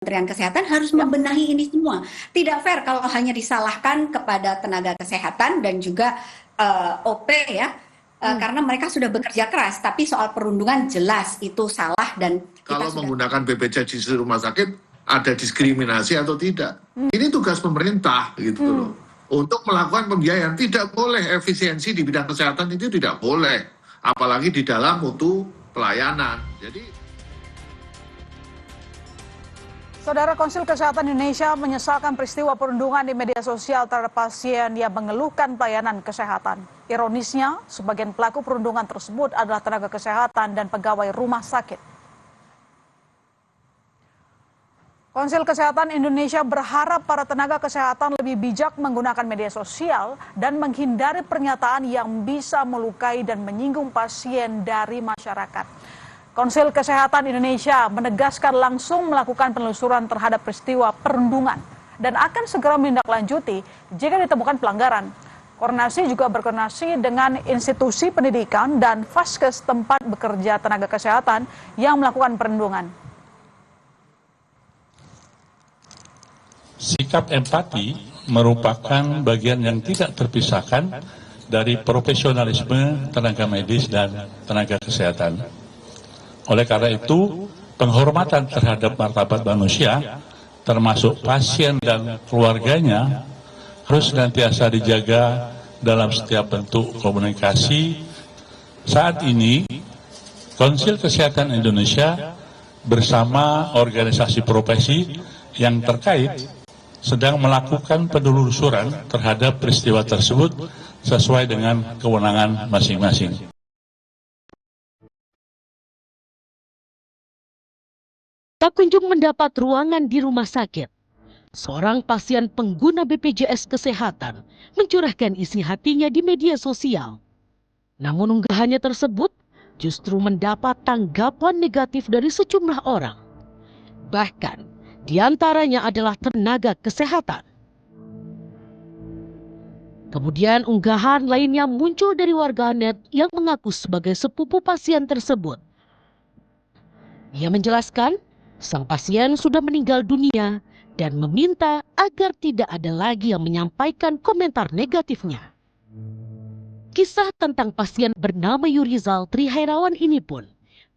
Kementerian Kesehatan harus membenahi ini semua. Tidak fair kalau hanya disalahkan kepada tenaga kesehatan dan juga OP ya, karena mereka sudah bekerja keras. Tapi soal perundungan jelas itu salah dan kalau menggunakan BPJS di rumah sakit ada diskriminasi atau tidak. Ini tugas pemerintah gitu loh. Untuk melakukan pembiayaan tidak boleh efisiensi di bidang kesehatan itu tidak boleh, apalagi di dalam mutu pelayanan. Jadi Saudara, Konsil Kesehatan Indonesia menyesalkan peristiwa perundungan di media sosial terhadap pasien yang mengeluhkan pelayanan kesehatan. Ironisnya, sebagian pelaku perundungan tersebut adalah tenaga kesehatan dan pegawai rumah sakit. Konsil Kesehatan Indonesia berharap para tenaga kesehatan lebih bijak menggunakan media sosial dan menghindari pernyataan yang bisa melukai dan menyinggung pasien dari masyarakat. Konsil Kesehatan Indonesia menegaskan langsung melakukan penelusuran terhadap peristiwa perundungan dan akan segera menindaklanjuti jika ditemukan pelanggaran. Koordinasi juga berkoordinasi dengan institusi pendidikan dan vaskes tempat bekerja tenaga kesehatan yang melakukan perundungan. Sikap empati merupakan bagian yang tidak terpisahkan dari profesionalisme tenaga medis dan tenaga kesehatan. Oleh karena itu, penghormatan terhadap martabat manusia, termasuk pasien dan keluarganya, harus senantiasa dijaga dalam setiap bentuk komunikasi. Saat ini, Konsil Kesehatan Indonesia bersama organisasi profesi yang terkait sedang melakukan penelusuran terhadap peristiwa tersebut sesuai dengan kewenangan masing-masing. Tak kunjung mendapat ruangan di rumah sakit. Seorang pasien pengguna BPJS Kesehatan mencurahkan isi hatinya di media sosial. Namun unggahannya tersebut justru mendapat tanggapan negatif dari sejumlah orang. Bahkan, di antaranya adalah tenaga kesehatan. Kemudian unggahan lainnya muncul dari warganet yang mengaku sebagai sepupu pasien tersebut. Ia menjelaskan, sang pasien sudah meninggal dunia dan meminta agar tidak ada lagi yang menyampaikan komentar negatifnya. Kisah tentang pasien bernama Yurizal Trihairawan ini pun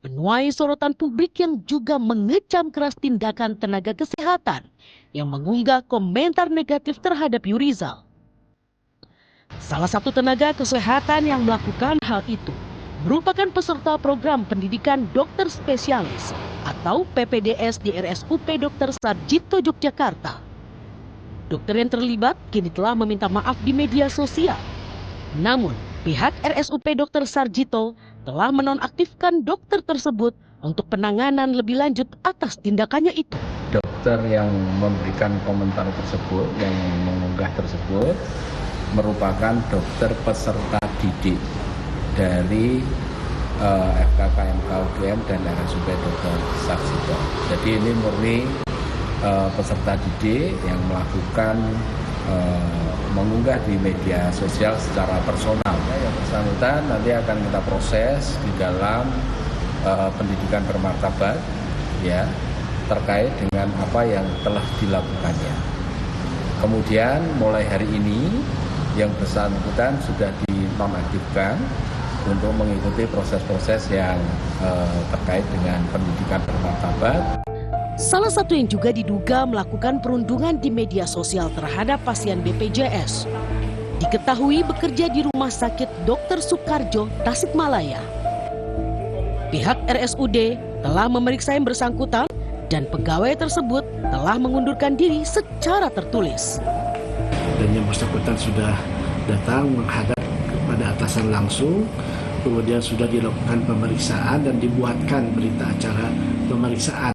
menuai sorotan publik yang juga mengecam keras tindakan tenaga kesehatan yang mengunggah komentar negatif terhadap Yurizal. Salah satu tenaga kesehatan yang melakukan hal itu merupakan peserta program pendidikan dokter spesialis atau PPDS di RSUP Dr. Sarjito Yogyakarta. Dokter yang terlibat kini telah meminta maaf di media sosial. Namun, pihak RSUP Dr. Sarjito telah menonaktifkan dokter tersebut untuk penanganan lebih lanjut atas tindakannya itu. Dokter yang memberikan komentar tersebut, yang mengunggah tersebut, merupakan dokter peserta didik dari FKKMK UGM dan RSUP Dr. Sarjito. Jadi ini murni peserta didik yang melakukan mengunggah di media sosial secara personal. Yang bersangkutan nanti akan kita proses di dalam pendidikan bermartabat, ya, terkait dengan apa yang telah dilakukannya. Kemudian mulai hari ini yang bersangkutan sudah dinonaktifkan untuk mengikuti proses-proses yang terkait dengan pendidikan bermartabat. Salah satu yang juga diduga melakukan perundungan di media sosial terhadap pasien BPJS diketahui bekerja di Rumah Sakit Dr. Soekarjo, Tasikmalaya. Pihak RSUD telah memeriksa yang bersangkutan dan pegawai tersebut telah mengundurkan diri secara tertulis. Dan yang bersangkutan sudah datang menghadap kepada atasan langsung, kemudian sudah dilakukan pemeriksaan dan dibuatkan berita acara pemeriksaan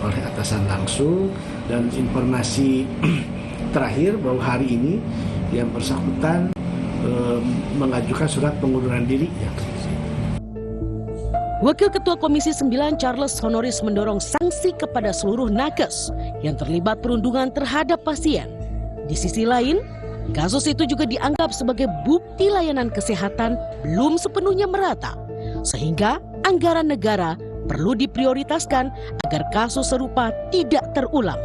oleh atasan langsung, dan informasi terakhir bahwa hari ini yang bersangkutan mengajukan surat pengunduran diri. Wakil Ketua Komisi 9 Charles Honoris mendorong sanksi kepada seluruh nakes yang terlibat perundungan terhadap pasien. Di sisi lain, kasus itu juga dianggap sebagai bukti layanan kesehatan belum sepenuhnya merata, sehingga anggaran negara perlu diprioritaskan agar kasus serupa tidak terulang.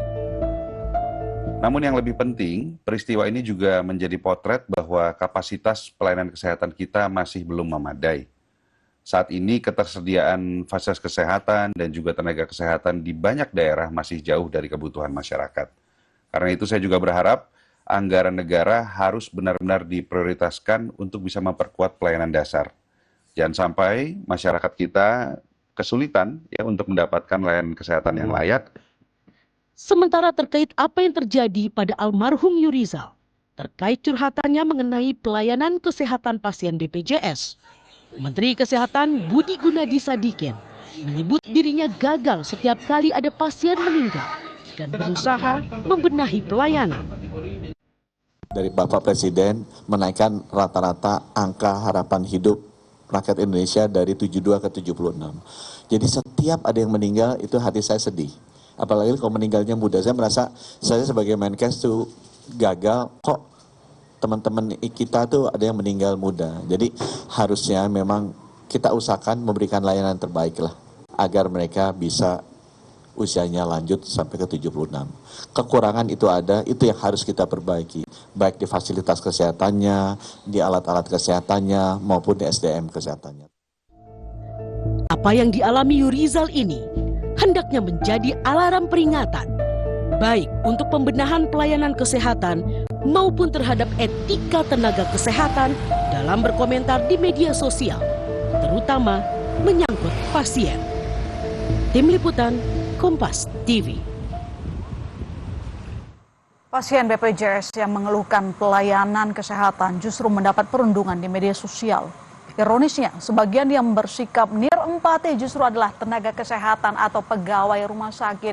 Namun yang lebih penting, peristiwa ini juga menjadi potret bahwa kapasitas pelayanan kesehatan kita masih belum memadai. Saat ini ketersediaan fasilitas kesehatan dan juga tenaga kesehatan di banyak daerah masih jauh dari kebutuhan masyarakat. Karena itu saya juga berharap anggaran negara harus benar-benar diprioritaskan untuk bisa memperkuat pelayanan dasar. Jangan sampai masyarakat kita kesulitan ya untuk mendapatkan layanan kesehatan yang layak. Sementara terkait apa yang terjadi pada almarhum Yurizal, terkait curhatannya mengenai pelayanan kesehatan pasien BPJS, Menteri Kesehatan Budi Gunadi Sadikin menyebut dirinya gagal setiap kali ada pasien meninggal dan berusaha membenahi pelayanan. Dari Bapak Presiden menaikkan rata-rata angka harapan hidup rakyat Indonesia dari 72 ke 76. Jadi setiap ada yang meninggal itu hati saya sedih. Apalagi kalau meninggalnya muda, saya merasa saya sebagai Menkes tuh gagal, kok teman-teman kita tuh ada yang meninggal muda. Jadi harusnya memang kita usahakan memberikan layanan terbaik lah, agar mereka bisa usianya lanjut sampai ke 76. Kekurangan itu ada, itu yang harus kita perbaiki, baik di fasilitas kesehatannya, di alat-alat kesehatannya, maupun di SDM kesehatannya. Apa yang dialami Yurizal ini hendaknya menjadi alarm peringatan, baik untuk pembenahan pelayanan kesehatan maupun terhadap etika tenaga kesehatan dalam berkomentar di media sosial, terutama menyangkut pasien. Tim Liputan, Kompas TV. Pasien BPJS yang mengeluhkan pelayanan kesehatan justru mendapat perundungan di media sosial. Ironisnya, sebagian yang bersikap nirempati justru adalah tenaga kesehatan atau pegawai rumah sakit.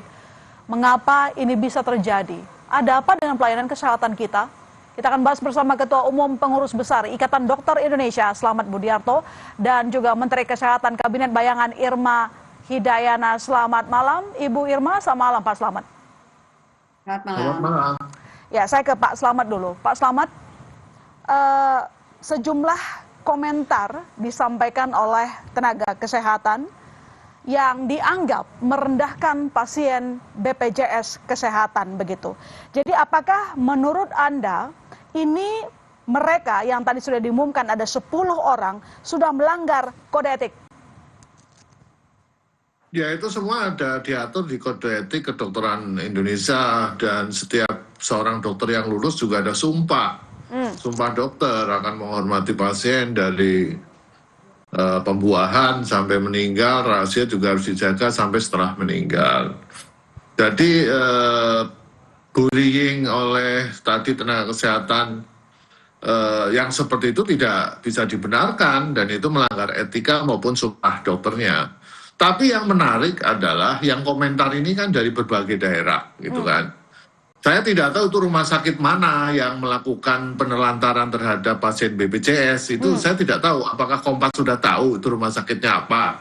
Mengapa ini bisa terjadi? Ada apa dengan pelayanan kesehatan kita? Kita akan bahas bersama Ketua Umum Pengurus Besar Ikatan Dokter Indonesia, Slamet Budiarto, dan juga Menteri Kesehatan Kabinet Bayangan Irma Hidayana. Selamat malam, Ibu Irma. Selamat malam, Pak Slamet. Selamat malam. Selamat malam. Ya, saya ke Pak Slamet dulu. Pak Slamet, sejumlah komentar disampaikan oleh tenaga kesehatan yang dianggap merendahkan pasien BPJS Kesehatan begitu. Jadi apakah menurut Anda ini mereka yang tadi sudah diumumkan ada 10 orang sudah melanggar kode etik? Ya, itu semua ada diatur di kode etik kedokteran Indonesia, dan setiap seorang dokter yang lulus juga ada sumpah. Sumpah dokter akan menghormati pasien dari pembuahan sampai meninggal, rahasia juga harus dijaga sampai setelah meninggal. Jadi bullying oleh tadi tenaga kesehatan yang seperti itu tidak bisa dibenarkan, dan itu melanggar etika maupun sumpah dokternya. Tapi yang menarik adalah yang komentar ini kan dari berbagai daerah, gitu kan. Saya tidak tahu itu rumah sakit mana yang melakukan penelantaran terhadap pasien BPJS. Itu saya tidak tahu. Apakah Kompas sudah tahu itu rumah sakitnya apa?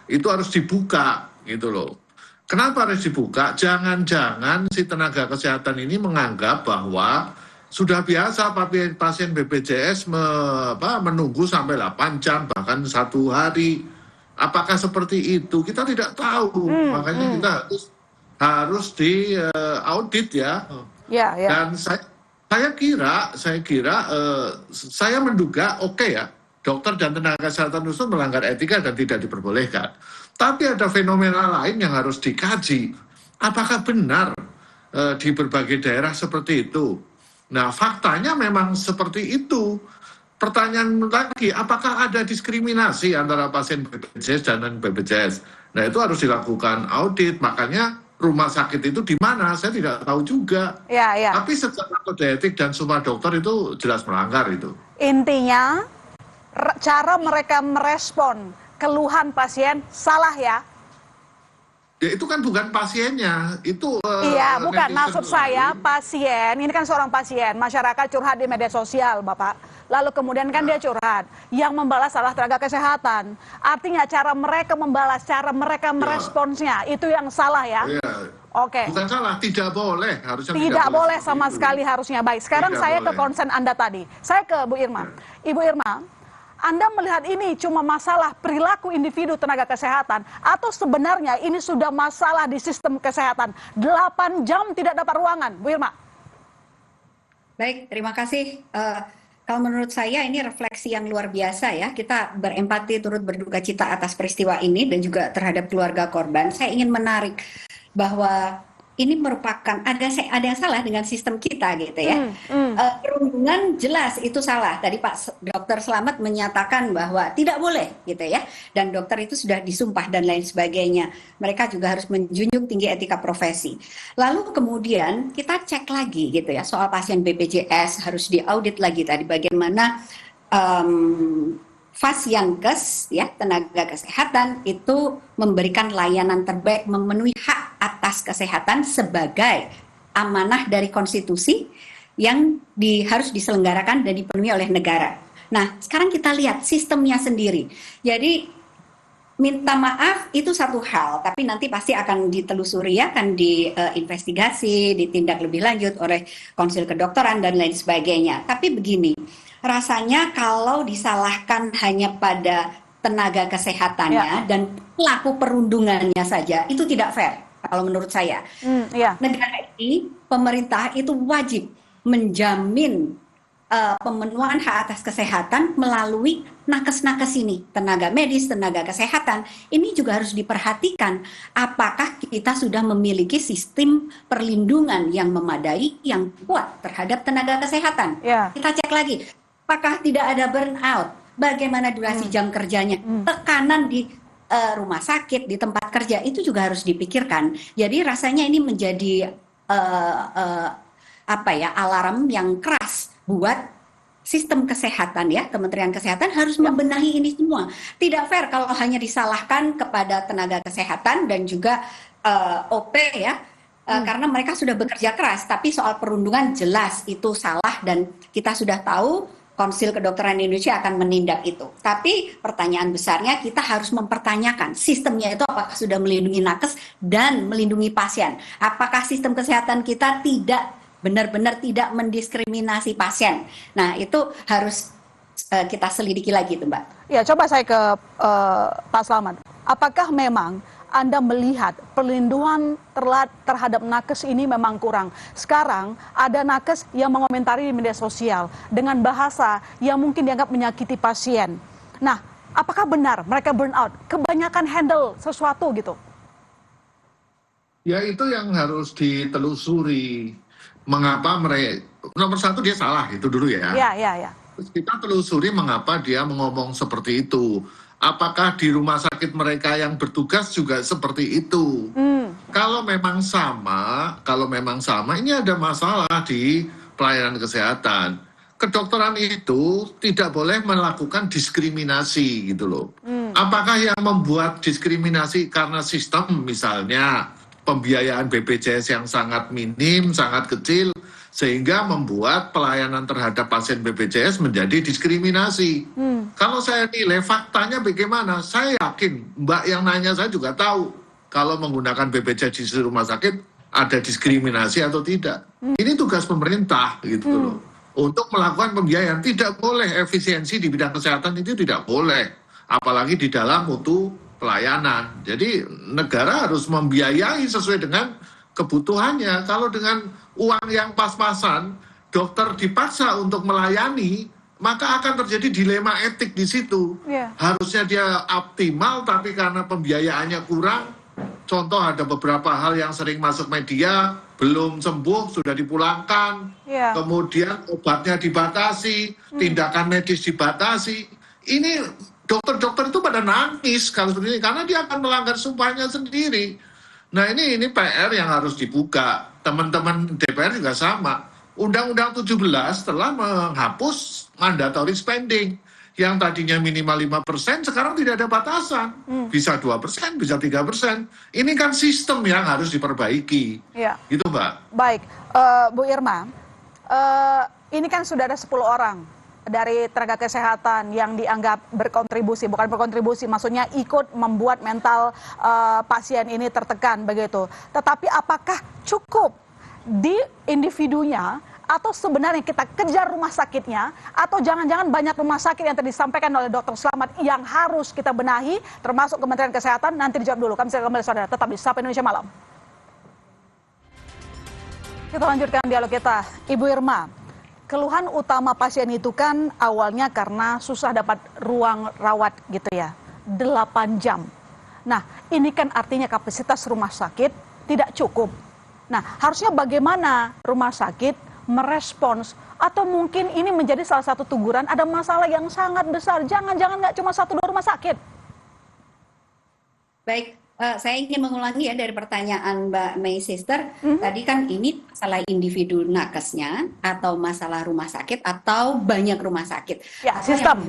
Itu harus dibuka, gitu loh. Kenapa harus dibuka? Jangan-jangan si tenaga kesehatan ini menganggap bahwa sudah biasa pasien BPJS menunggu sampai 8 jam, bahkan 1 hari. Apakah seperti itu? Kita tidak tahu. Makanya kita harus di audit ya. Dan saya kira saya menduga ya, dokter dan tenaga kesehatan itu melanggar etika dan tidak diperbolehkan. Tapi ada fenomena lain yang harus dikaji. Apakah benar di berbagai daerah seperti itu? Nah, faktanya memang seperti itu. Pertanyaan lagi, apakah ada diskriminasi antara pasien BPJS dan non-BPJS? Nah, itu harus dilakukan audit. Makanya rumah sakit itu di mana? Saya tidak tahu juga. Tapi secara kode etik dan sumpah dokter itu jelas melanggar itu. Intinya, cara mereka merespon keluhan pasien salah ya? Ya, itu kan bukan pasiennya, itu iya, bukan. Maksud saya pasien, ini kan seorang pasien, masyarakat curhat di media sosial, Bapak. Lalu kemudian kan dia curhat, yang membalas salah tenaga kesehatan. Artinya cara mereka membalas, cara mereka meresponsnya, itu yang salah ya? Iya. Oke. Bukan salah, tidak boleh. Harusnya tidak boleh sama sekali harusnya. Baik, sekarang saya ke konsen Anda tadi. Saya ke Bu Irma. Ibu Irma, Anda melihat ini cuma masalah perilaku individu tenaga kesehatan atau sebenarnya ini sudah masalah di sistem kesehatan? 8 jam tidak dapat ruangan, Bu Irma. Baik, terima kasih. Kalau menurut saya ini refleksi yang luar biasa ya. Kita berempati turut berduka cita atas peristiwa ini dan juga terhadap keluarga korban. Saya ingin menarik bahwa ini merupakan ada yang salah dengan sistem kita gitu ya. Perundungan jelas itu salah. Tadi Pak Dokter Slamet menyatakan bahwa tidak boleh gitu ya. Dan dokter itu sudah disumpah dan lain sebagainya. Mereka juga harus menjunjung tinggi etika profesi. Lalu kemudian kita cek lagi gitu ya soal pasien BPJS, harus diaudit lagi tadi bagaimana Fasyankes ya, tenaga kesehatan itu memberikan layanan terbaik, memenuhi hak atas kesehatan sebagai amanah dari konstitusi yang harus diselenggarakan dan dipenuhi oleh negara. Nah, sekarang kita lihat sistemnya sendiri. Jadi minta maaf itu satu hal, tapi nanti pasti akan ditelusuri ya, akan diinvestigasi, ditindak lebih lanjut oleh Konsil Kedokteran dan lain sebagainya. Tapi begini, rasanya kalau disalahkan hanya pada tenaga kesehatannya dan pelaku perundungannya saja, itu tidak fair kalau menurut saya. Negara ini, pemerintah itu wajib menjamin pemenuhan hak atas kesehatan melalui nakes-nakes ini, tenaga medis, tenaga kesehatan. Ini juga harus diperhatikan apakah kita sudah memiliki sistem perlindungan yang memadai, yang kuat terhadap tenaga kesehatan. Kita cek lagi, apakah tidak ada burnout, bagaimana durasi jam kerjanya, tekanan di rumah sakit, di tempat kerja, itu juga harus dipikirkan. Jadi rasanya ini menjadi alarm yang keras buat sistem kesehatan ya. Kementerian Kesehatan harus membenahi ini semua. Tidak fair kalau hanya disalahkan kepada tenaga kesehatan dan juga OP ya, karena mereka sudah bekerja keras, tapi soal perundungan jelas itu salah dan kita sudah tahu Konsil Kedokteran Indonesia akan menindak itu. Tapi pertanyaan besarnya kita harus mempertanyakan sistemnya itu apakah sudah melindungi nakes dan melindungi pasien. Apakah sistem kesehatan kita benar-benar tidak mendiskriminasi pasien. Nah, itu harus kita selidiki lagi tuh, Mbak. Ya, coba saya ke Pak Slamet. Apakah memang Anda melihat perlindungan terhadap nakes ini memang kurang? Sekarang ada nakes yang mengomentari di media sosial dengan bahasa yang mungkin dianggap menyakiti pasien. Nah, apakah benar mereka burnout? Kebanyakan handle sesuatu gitu? Ya, itu yang harus ditelusuri. Mengapa mereka, nomor satu dia salah, itu dulu ya. Ya. Terus kita telusuri mengapa dia ngomong seperti itu. Apakah di rumah sakit mereka yang bertugas juga seperti itu? Kalau memang sama, ini ada masalah di pelayanan kesehatan. Kedokteran itu tidak boleh melakukan diskriminasi gitu loh. Apakah yang membuat diskriminasi karena sistem misalnya pembiayaan BPJS yang sangat minim, sangat kecil, sehingga membuat pelayanan terhadap pasien BPJS menjadi diskriminasi. Kalau saya nilai faktanya bagaimana, saya yakin Mbak yang nanya saya juga tahu kalau menggunakan BPJS di rumah sakit ada diskriminasi atau tidak. Ini tugas pemerintah gitu loh. Untuk melakukan pembiayaan, tidak boleh efisiensi di bidang kesehatan itu tidak boleh. Apalagi di dalam mutu pelayanan. Jadi negara harus membiayai sesuai dengan kebutuhannya. Kalau dengan uang yang pas-pasan, dokter dipaksa untuk melayani, maka akan terjadi dilema etik di situ. Harusnya dia optimal, tapi karena pembiayaannya kurang, contoh ada beberapa hal yang sering masuk media, belum sembuh, sudah dipulangkan, kemudian obatnya dibatasi, tindakan medis dibatasi. Ini dokter-dokter itu pada nangis kalau seperti ini, karena dia akan melanggar sumpahnya sendiri. Nah ini PR yang harus dibuka. Teman-teman DPR juga sama. Undang-Undang 17 telah menghapus mandatory spending. Yang tadinya minimal 5%, sekarang tidak ada batasan. Bisa 2%, bisa 3%. Ini kan sistem yang harus diperbaiki. Gitu Mbak. Baik, Bu Irma, ini kan sudah ada 10 orang dari tenaga kesehatan yang dianggap berkontribusi, bukan berkontribusi, maksudnya ikut membuat mental pasien ini tertekan begitu. Tetapi apakah cukup di individunya atau sebenarnya kita kejar rumah sakitnya, atau jangan-jangan banyak rumah sakit yang tadi disampaikan oleh Dr. Slamet yang harus kita benahi, termasuk Kementerian Kesehatan? Nanti dijawab dulu. Kami segera kembali, saudara. Tetap di Sapa Indonesia Malam. Kita lanjutkan dialog kita. Ibu Irma, keluhan utama pasien itu kan awalnya karena susah dapat ruang rawat gitu ya, 8 jam. Nah, ini kan artinya kapasitas rumah sakit tidak cukup. Nah, harusnya bagaimana rumah sakit merespons, atau mungkin ini menjadi salah satu teguran ada masalah yang sangat besar. Jangan-jangan nggak cuma 1-2 rumah sakit. Baik, saya ingin mengulangi ya dari pertanyaan Mbak May Sister. Tadi kan ini masalah individu nakesnya, atau masalah rumah sakit, atau banyak rumah sakit. Ya, sistem.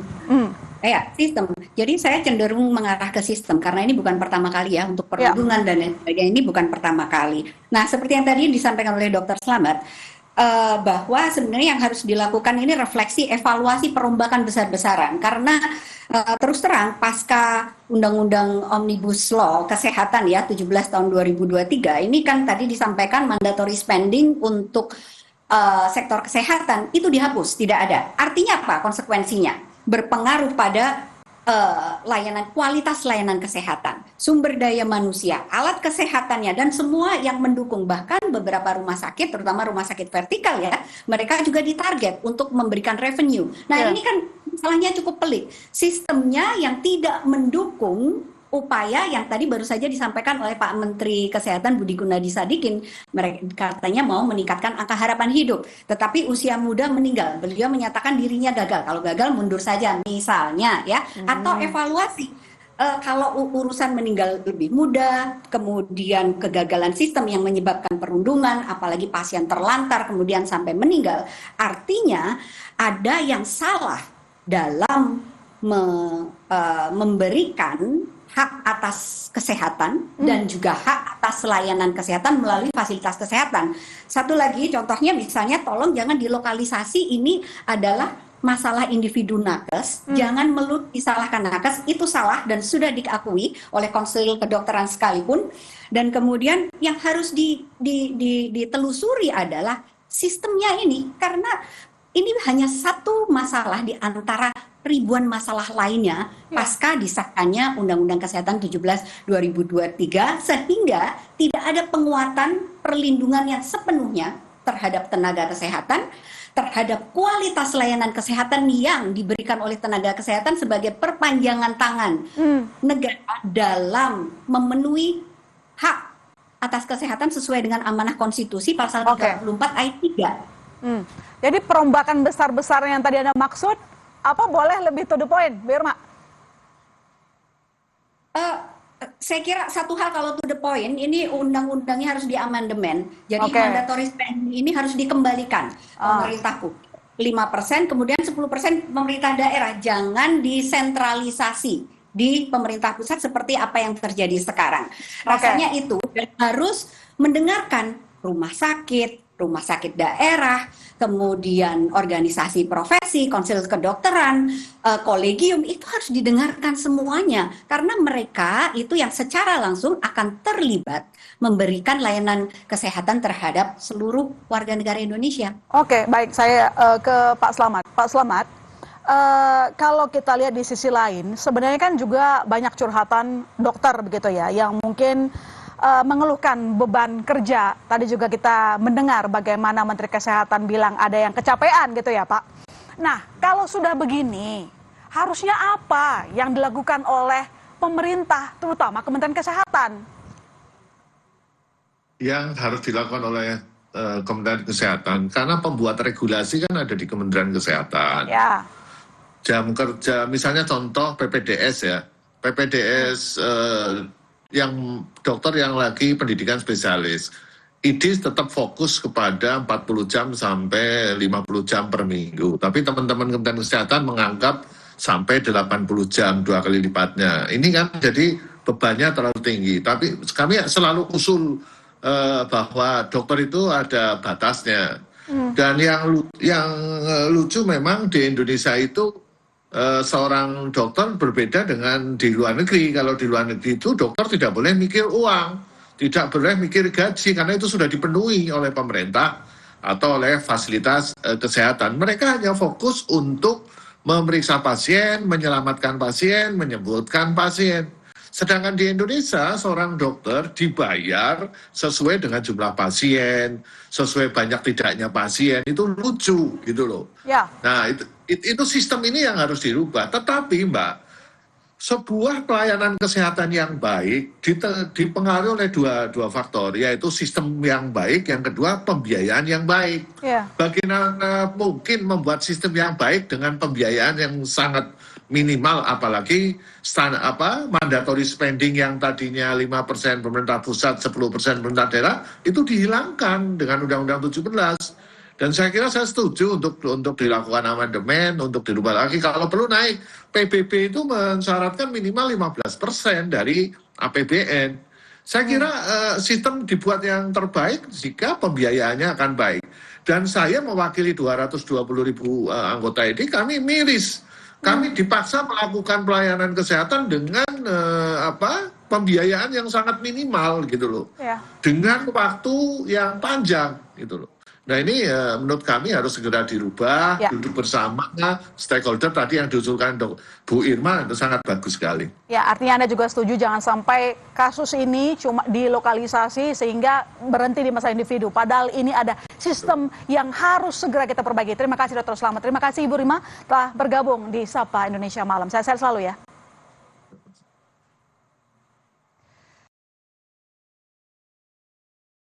Ya, sistem. Jadi saya cenderung mengarah ke sistem karena ini bukan pertama kali ya untuk perlindungan dan lain sebagainya, ini bukan pertama kali. Nah, seperti yang tadi disampaikan oleh Dr. Slamet, bahwa sebenarnya yang harus dilakukan ini refleksi evaluasi perombakan besar-besaran karena terus terang pasca Undang-Undang Omnibus Law Kesehatan ya 17 tahun 2023 ini kan tadi disampaikan mandatory spending untuk sektor kesehatan itu dihapus, tidak ada. Artinya apa konsekuensinya? Berpengaruh pada layanan, kualitas layanan kesehatan, sumber daya manusia, alat kesehatannya, dan semua yang mendukung. Bahkan beberapa rumah sakit, terutama rumah sakit vertikal ya, mereka juga ditarget untuk memberikan revenue. Nah ini kan masalahnya cukup pelik. Sistemnya yang tidak mendukung upaya yang tadi baru saja disampaikan oleh Pak Menteri Kesehatan Budi Gunadi Sadikin, mereka katanya mau meningkatkan angka harapan hidup, tetapi usia muda meninggal. Beliau menyatakan dirinya gagal. Kalau gagal mundur saja misalnya ya, atau evaluasi. Kalau urusan meninggal lebih muda, kemudian kegagalan sistem yang menyebabkan perundungan, apalagi pasien terlantar kemudian sampai meninggal, artinya ada yang salah dalam memberikan hak atas kesehatan dan juga hak atas layanan kesehatan melalui fasilitas kesehatan. Satu lagi contohnya misalnya tolong jangan dilokalisasi, ini adalah masalah individu nakes, jangan melulu disalahkan nakes, itu salah dan sudah diakui oleh konsil kedokteran sekalipun. Dan kemudian yang harus ditelusuri adalah sistemnya ini, karena ini hanya satu masalah di antara ribuan masalah lainnya pasca disahkannya Undang-Undang Kesehatan 17 2023 sehingga tidak ada penguatan perlindungan yang sepenuhnya terhadap tenaga kesehatan, terhadap kualitas layanan kesehatan yang diberikan oleh tenaga kesehatan sebagai perpanjangan tangan negara dalam memenuhi hak atas kesehatan sesuai dengan amanah konstitusi pasal 34 ayat 3. Jadi perombakan besar-besar yang tadi Anda maksud, apa boleh lebih to the point, Bu Irma? Saya kira satu hal kalau to the point, ini undang-undangnya harus diamandemen. Jadi mandatory spending ini harus dikembalikan pemerintah pusat 5%, kemudian 10% pemerintah daerah. Jangan disentralisasi di pemerintah pusat seperti apa yang terjadi sekarang. Rasanya itu dan harus mendengarkan rumah sakit daerah, kemudian organisasi profesi, konsil kedokteran, kolegium, itu harus didengarkan semuanya. Karena mereka itu yang secara langsung akan terlibat memberikan layanan kesehatan terhadap seluruh warga negara Indonesia. Oke, baik. Saya ke Pak Slamet. Pak Slamet, kalau kita lihat di sisi lain, sebenarnya kan juga banyak curhatan dokter begitu ya, yang mungkin mengeluhkan beban kerja. Tadi juga kita mendengar bagaimana Menteri Kesehatan bilang ada yang kecapean gitu ya Pak. Nah, kalau sudah begini, harusnya apa yang dilakukan oleh pemerintah, terutama Kementerian Kesehatan? Yang harus dilakukan oleh Kementerian Kesehatan, karena pembuat regulasi kan ada di Kementerian Kesehatan. Ya. Jam kerja, misalnya contoh PPDS ya, PPDS yang dokter yang lagi pendidikan spesialis, IDIS tetap fokus kepada 40 jam sampai 50 jam per minggu. Tapi teman-teman Kementerian Kesehatan menganggap sampai 80 jam, 2 kali lipatnya. Ini kan jadi bebannya terlalu tinggi. Tapi kami selalu usul bahwa dokter itu ada batasnya. Dan yang lucu memang di Indonesia itu seorang dokter berbeda dengan di luar negeri. Kalau di luar negeri itu dokter tidak boleh mikir uang, tidak boleh mikir gaji, karena itu sudah dipenuhi oleh pemerintah. atau oleh fasilitas kesehatan. Mereka hanya fokus untuk memeriksa pasien, menyelamatkan pasien, menyembuhkan pasien. Sedangkan di Indonesia, seorang dokter dibayar sesuai dengan jumlah pasien, sesuai banyak tidaknya pasien. Itu lucu gitu loh. Ya. Nah, itu sistem ini yang harus dirubah. Tetapi Mbak, sebuah pelayanan kesehatan yang baik dipengaruhi oleh dua faktor, yaitu sistem yang baik, yang kedua pembiayaan yang baik. Ya. Bagaimana mungkin membuat sistem yang baik dengan pembiayaan yang sangat minimal, apalagi mandatory spending yang tadinya 5% pemerintah pusat, 10% pemerintah daerah, itu dihilangkan dengan Undang-Undang 17. Dan saya kira saya setuju untuk dilakukan amandemen, untuk dirubah lagi. Kalau perlu naik, PBB itu mensyaratkan minimal 15% dari APBN. Saya kira sistem dibuat yang terbaik jika pembiayaannya akan baik. Dan saya mewakili 220.000 anggota ini, kami miris. Kami dipaksa melakukan pelayanan kesehatan dengan pembiayaan yang sangat minimal gitu loh. Ya. Dengan waktu yang panjang gitu loh. Nah ini menurut kami harus segera dirubah, duduk bersama stakeholder tadi yang diusulkan Bu Irma itu sangat bagus sekali. Ya, artinya Anda juga setuju jangan sampai kasus ini cuma dilokalisasi sehingga berhenti di masa individu. Padahal ini ada sistem yang harus segera kita perbaiki. Terima kasih Dr. Slamet. Terima kasih Ibu Irma telah bergabung di Sapa Indonesia Malam. Saya sehat selalu ya.